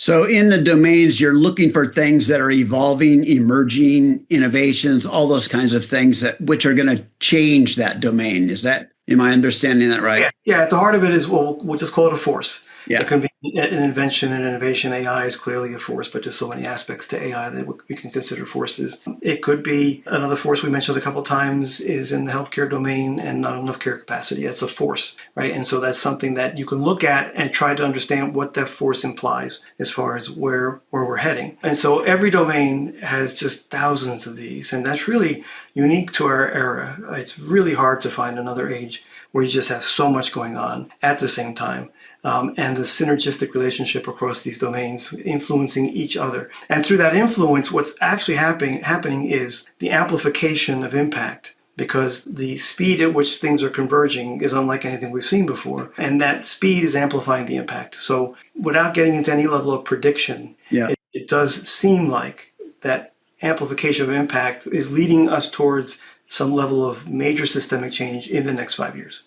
So in the domains, you're looking for things that are evolving, emerging, innovations, all those kinds of things that which are going to change that domain. Am I understanding that right? Yeah. At the heart of it is, well, we'll just call it a force. Yeah. It can be an invention, an innovation. AI is clearly a force, but there's so many aspects to AI that we can consider forces. It could be another force we mentioned a couple of times is in the healthcare domain and not enough care capacity. That's a force, right? And so that's something that you can look at and try to understand what that force implies as far as where we're heading. And so every domain has just thousands of these, and that's really unique to our era. It's really hard to find another age where you just have so much going on at the same time. And the synergistic relationship across these domains influencing each other. And through that influence, what's actually happening is the amplification of impact, because the speed at which things are converging is unlike anything we've seen before. And that speed is amplifying the impact. So without getting into any level of prediction, it does seem like that amplification of impact is leading us towards some level of major systemic change in the next 5 years.